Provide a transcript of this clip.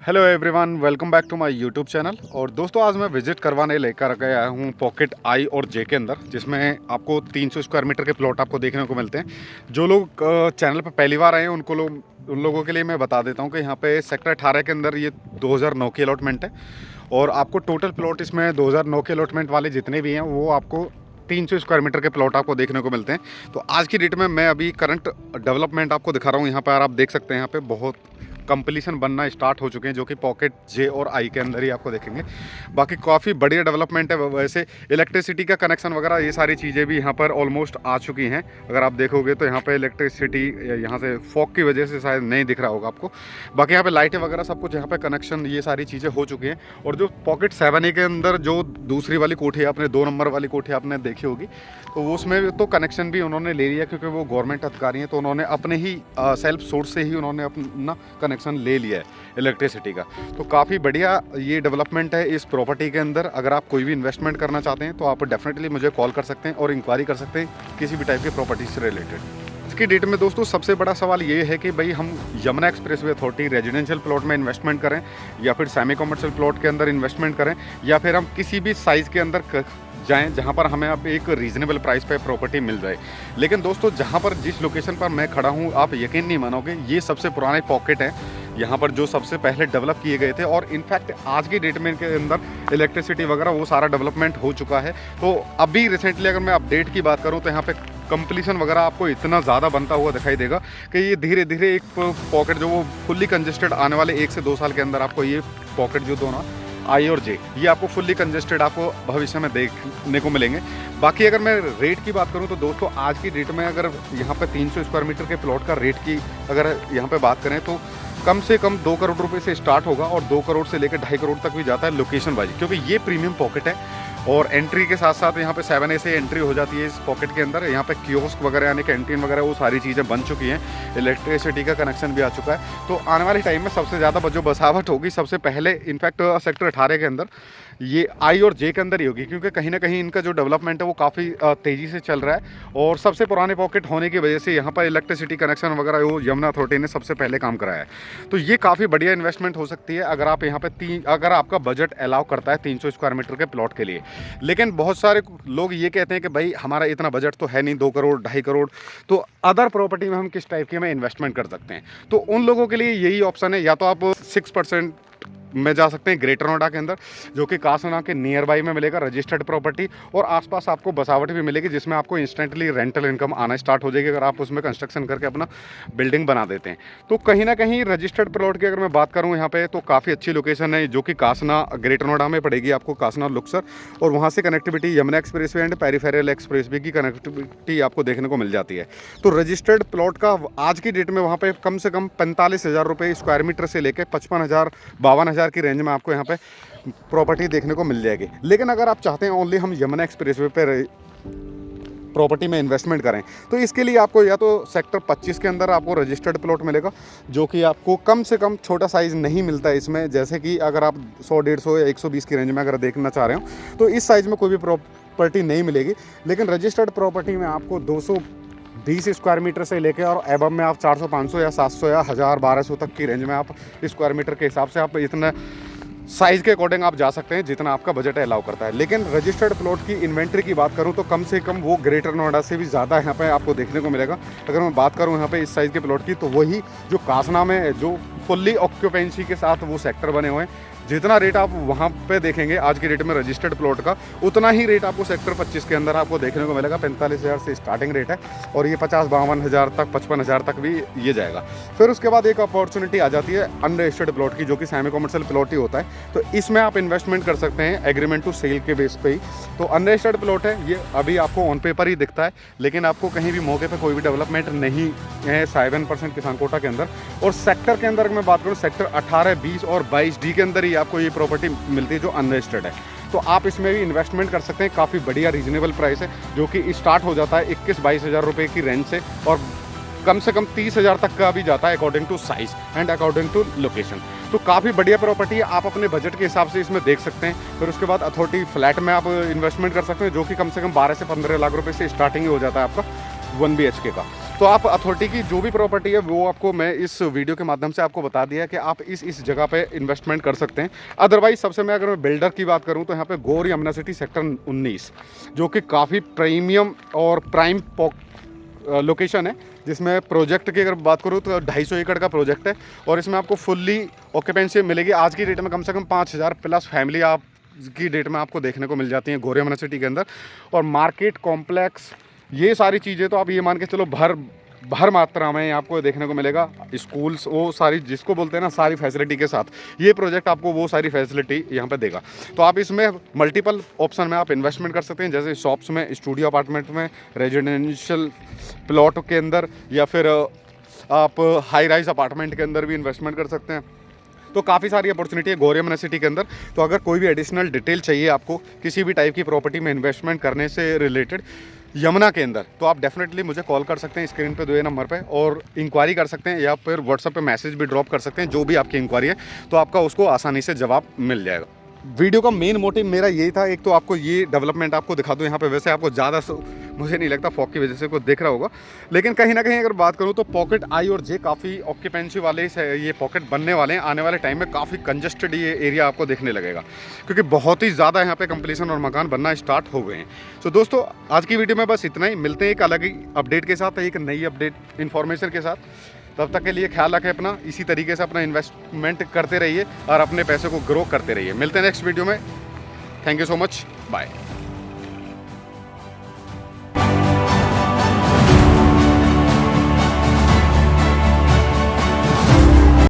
Hello everyone, welcome back to my YouTube channel. और दोस्तों, आज मैं विजिट करवाने लेकर गया हूँ पॉकेट आई और जे के अंदर, जिसमें आपको 300 स्क्वायर मीटर के प्लॉट आपको देखने को मिलते हैं। जो लोग चैनल पर पहली बार आए हैं उन लोगों के लिए मैं बता देता हूँ कि यहाँ पे सेक्टर 18 के अंदर ये 2009 की अलॉटमेंट है। और आपको टोटल प्लॉट इसमें 2009 के अलॉटमेंट वाले जितने भी हैं वो आपको 300 स्क्वायर मीटर के प्लॉट आपको देखने को मिलते हैं। तो आज की डेट में मैं अभी करंट डेवलपमेंट आपको दिखा रहा हूँ। यहाँ पर आप देख सकते हैं, यहाँ पे बहुत कंप्लीशन बनना स्टार्ट हो चुके हैं, जो कि पॉकेट जे और आई के अंदर ही आपको देखेंगे। बाकी काफ़ी बढ़िया डेवलपमेंट है। वैसे इलेक्ट्रिसिटी का कनेक्शन वगैरह ये सारी चीज़ें भी यहाँ पर ऑलमोस्ट आ चुकी हैं। अगर आप देखोगे तो यहाँ पे इलेक्ट्रिसिटी यहाँ से फॉग की वजह से शायद नहीं दिख रहा होगा आपको। बाकी यहाँ पे लाइटें वगैरह सब कुछ यहाँ पे कनेक्शन ये सारी चीज़ें हो चुकी हैं। और जो पॉकेट 7A के अंदर जो दूसरी वाली कोठी आपने 2 नंबर वाली कोठी आपने देखी होगी, तो वो उसमें तो कनेक्शन भी उन्होंने ले लिया, क्योंकि वो गवर्नमेंट अधिकारी हैं, तो उन्होंने अपने ही सेल्फ सोर्स से ही उन्होंने अपना कनेक्शन ले लिया है इलेक्ट्रिसिटी का। तो काफ़ी बढ़िया ये डेवलपमेंट है इस प्रॉपर्टी के अंदर। अगर आप कोई भी इन्वेस्टमेंट करना चाहते हैं तो आप डेफिनेटली मुझे कॉल कर सकते हैं और इंक्वायरी कर सकते हैं किसी भी टाइप की प्रॉपर्टी से रिलेटेड। आज की डेट में दोस्तों सबसे बड़ा सवाल ये है कि भाई हम Yamuna expressway authority residential plot में इन्वेस्टमेंट करें, या फिर सेमी कमर्शियल प्लॉट के अंदर इन्वेस्टमेंट करें, या फिर हम किसी भी साइज़ के अंदर जाएं जहां पर हमें अब एक रीजनेबल प्राइस पे प्रॉपर्टी मिल जाए। लेकिन दोस्तों, जहां पर जिस लोकेशन पर मैं खड़ा हूं, आप यकीन नहीं मानोगे, ये सबसे पुराने पॉकेट हैं यहाँ पर, जो सबसे पहले डेवलप किए गए थे। और इनफैक्ट आज की डेट में इनके अंदर इलेक्ट्रिसिटी वगैरह वो सारा डेवलपमेंट हो चुका है। तो अभी रिसेंटली अगर मैं अपडेट की बात करूँ तो यहाँ पे कंप्लीशन वगैरह आपको इतना ज़्यादा बनता हुआ दिखाई देगा कि ये धीरे धीरे एक पॉकेट जो वो फुल्ली कंजेस्टेड आने वाले 1 से 2 साल के अंदर आपको ये पॉकेट जो दोनों आई और जे, ये आपको फुल्ली कंजेस्टेड आपको भविष्य में देखने को मिलेंगे। बाकी अगर मैं रेट की बात करूं तो दोस्तों, आज की डेट में अगर यहाँ पे 300 स्क्वायर मीटर के प्लॉट का रेट की अगर यहाँ पे बात करें तो कम से कम 2 करोड़ रुपए से स्टार्ट होगा, और 2 करोड़ से लेकर 2.5 करोड़ तक भी जाता है लोकेशन वाइज, क्योंकि ये प्रीमियम पॉकेट है। और एंट्री के साथ साथ यहाँ पे 7A से एंट्री हो जाती है इस पॉकेट के अंदर। यहाँ पे कियोस्क वगैरह यानी कैंटीन वगैरह वो सारी चीज़ें बन चुकी हैं, इलेक्ट्रिसिटी का कनेक्शन भी आ चुका है। तो आने वाले टाइम में सबसे ज़्यादा जो बसावट होगी सबसे पहले इनफैक्ट सेक्टर 18 के अंदर ये आई और जे के अंदर ही होगी, क्योंकि कहीं ना कहीं इनका जो डेवलपमेंट है वो काफ़ी तेज़ी से चल रहा है। और सबसे पुराने पॉकेट होने की वजह से यहाँ पर इलेक्ट्रिसिटी कनेक्शन वगैरह वो यमुना अथॉरिटी ने सबसे पहले काम कराया है। तो ये काफ़ी बढ़िया इन्वेस्टमेंट हो सकती है अगर आप यहाँ पे अगर आपका बजट अलाउ करता है 300 स्क्वायर मीटर के प्लॉट के लिए। लेकिन बहुत सारे लोग ये कहते हैं कि भाई हमारा इतना बजट तो है नहीं, 2 करोड़ 2.5 करोड़, तो अदर प्रॉपर्टी में हम किस टाइप की में इन्वेस्टमेंट कर सकते हैं। तो उन लोगों के लिए यही ऑप्शन है, या तो आप 6% में जा सकते हैं ग्रेटर नोएडा के अंदर, जो कि कासना के नियर बाई में मिलेगा रजिस्टर्ड प्रॉपर्टी, और आसपास आपको बसावट भी मिलेगी, जिसमें आपको इंस्टेंटली रेंटल इनकम आना स्टार्ट हो जाएगी अगर आप उसमें कंस्ट्रक्शन करके अपना बिल्डिंग बना देते हैं। तो कहीं ना कहीं रजिस्टर्ड प्लॉट की अगर मैं बात करूँ यहाँ पे, तो काफ़ी अच्छी लोकेशन है, जो कि कासना ग्रेटर नोएडा में पड़ेगी आपको, कासना लुक्सर, और वहाँ से connectivity Yamuna expressway and peripheral expressway की कनेक्टिविटी आपको देखने को मिल जाती है। तो रजिस्टर्ड प्लॉट का आज की डेट में वहाँ पे कम से कम 45,000 रुपये स्क्वायर मीटर से लेकर 55,000 52,000 की रेंज में आपको यहाँ पे प्रॉपर्टी देखने को मिल जाएगी। लेकिन अगर आप चाहते हैं ओनली हम यमुना एक्सप्रेसवे पे प्रॉपर्टी में इन्वेस्टमेंट करें, तो इसके लिए आपको या तो सेक्टर 25 के अंदर आपको रजिस्टर्ड प्लॉट मिलेगा, जो कि आपको कम से कम छोटा साइज़ नहीं मिलता है इसमें। जैसे कि अगर आप 100 150 या 120 की रेंज में अगर देखना चाह रहे हो तो इस साइज़ में कोई भी प्रॉपर्टी नहीं मिलेगी। लेकिन रजिस्टर्ड प्रॉपर्टी में आपको 220 स्क्वायर मीटर से लेकर और एबव में आप 400 500 या 700 या 1000 1200 तक की रेंज में आप स्क्वायर मीटर के हिसाब से आप इतना साइज़ के अकॉर्डिंग आप जा सकते हैं जितना आपका बजट अलाउ करता है। लेकिन रजिस्टर्ड प्लॉट की इन्वेंट्री की बात करूं तो कम से कम वो ग्रेटर नोएडा से भी ज़्यादा यहाँ पे आपको देखने को मिलेगा। अगर मैं बात करूं यहाँ पे इस साइज़ के प्लॉट की, तो वही जो कासना में जो फुल्ली ऑक्यूपेंसी के साथ वो सेक्टर बने हुए हैं, जितना रेट आप वहाँ पे देखेंगे आज के रेट में रजिस्टर्ड प्लॉट का, उतना ही रेट आपको सेक्टर 25 के अंदर आपको देखने को मिलेगा। 45,000 से स्टार्टिंग रेट है, और ये 50-52,000 तक 55,000 तक भी ये जाएगा। फिर उसके बाद एक अपॉर्चुनिटी आ जाती है अनरजिस्टर्ड प्लॉट की, जो कि सेमी कमर्शियल प्लॉट ही होता है। तो इसमें आप इन्वेस्टमेंट कर सकते हैं एग्रीमेंट टू सेल के बेस पे ही। तो अनरजिस्टर्ड प्लॉट है ये, अभी आपको ऑन पेपर ही दिखता है, लेकिन आपको कहीं भी मौके पर कोई भी डेवलपमेंट नहीं है 7% किसान कोटा के अंदर। और सेक्टर के अंदर मैं बात करूँ, सेक्टर 18, 20 और 22D के अंदर ही आपको ये प्रॉपर्टी मिलती है जो अनरजिस्टर्ड है। तो आप इसमें भी इन्वेस्टमेंट कर सकते हैं। काफ़ी बढ़िया रीजनेबल प्राइस है, जो कि स्टार्ट हो जाता है 21-22 हज़ार रुपये की रेंज से, और कम से कम 30,000 तक का भी जाता है according to size and according to location. तो काफ़ी बढ़िया प्रॉपर्टी है, आप अपने बजट के हिसाब से इसमें देख सकते हैं। फिर उसके बाद अथॉरिटी फ्लैट में आप इन्वेस्टमेंट कर सकते हैं, जो कि कम से कम 12 से 15 लाख रुपए से स्टार्टिंग ही हो जाता है आपका 1 BHK का। तो आप अथॉरिटी की जो भी प्रॉपर्टी है वो आपको मैं इस वीडियो के माध्यम से आपको बता दिया कि आप इस जगह पे इन्वेस्टमेंट कर सकते हैं। अदरवाइज सबसे मैं अगर मैं बिल्डर की बात करूं तो यहाँ पे गौर यमुना सिटी सेक्टर 19 जो कि काफ़ी प्रीमियम और प्राइम लोकेशन है, जिसमें प्रोजेक्ट की अगर बात करूँ तो 250 एकड़ का प्रोजेक्ट है और इसमें आपको फुल्ली ऑक्यूपेंसी मिलेगी। आज की डेट में कम से कम 5000 प्लस फैमिली आप की डेट में आपको देखने को मिल जाती हैं गौर यमुना सिटी के अंदर। और मार्केट कॉम्प्लेक्स ये सारी चीज़ें तो आप ये मान के चलो भर मात्रा में आपको देखने को मिलेगा। स्कूल्स वो सारी जिसको बोलते हैं ना सारी फैसिलिटी के साथ ये प्रोजेक्ट आपको वो सारी फैसिलिटी यहाँ पे देगा। तो आप इसमें मल्टीपल ऑप्शन में आप इन्वेस्टमेंट कर सकते हैं, जैसे शॉप्स में, स्टूडियो अपार्टमेंट में, रेजिडेंशियल प्लॉट के अंदर, या फिर आप हाई राइज अपार्टमेंट के अंदर भी इन्वेस्टमेंट कर सकते हैं। तो काफ़ी सारी अपॉर्चुनिटी है गौर यमुना सिटी के अंदर। तो अगर कोई भी एडिशनल डिटेल चाहिए आपको किसी भी टाइप की प्रॉपर्टी में इन्वेस्टमेंट करने से रिलेटेड यमुना के अंदर, तो आप डेफिनेटली मुझे कॉल कर सकते हैं स्क्रीन पे दिए नंबर पे और इंक्वायरी कर सकते हैं, या फिर व्हाट्सएप पे मैसेज भी ड्रॉप कर सकते हैं। जो भी आपकी इंक्वायरी है तो आपका उसको आसानी से जवाब मिल जाएगा। वीडियो का मेन मोटिव मेरा यही था, एक तो आपको ये डेवलपमेंट आपको दिखा दूँ यहाँ पे। वैसे आपको ज़्यादा मुझे नहीं लगता फॉग की वजह से कोई देख रहा होगा, लेकिन कहीं ना कहीं अगर बात करूँ तो पॉकेट आई और जे काफ़ी ऑक्यूपेंसी वाले ये पॉकेट बनने वाले हैं। आने वाले टाइम में काफ़ी कंजस्टेड ये एरिया आपको देखने लगेगा, क्योंकि बहुत ही ज़्यादा यहाँ पे कंप्लीशन और मकान बनना स्टार्ट हो गए हैं। तो दोस्तों आज की वीडियो में बस इतना ही। मिलते हैं एक अलग ही अपडेट के साथ, एक नई अपडेट इन्फॉर्मेशन के साथ। तब तक के लिए ख्याल रखें अपना, इसी तरीके से अपना इन्वेस्टमेंट करते रहिए और अपने पैसे को ग्रो करते रहिए। मिलते हैं नेक्स्ट वीडियो में। Thank you so much, bye.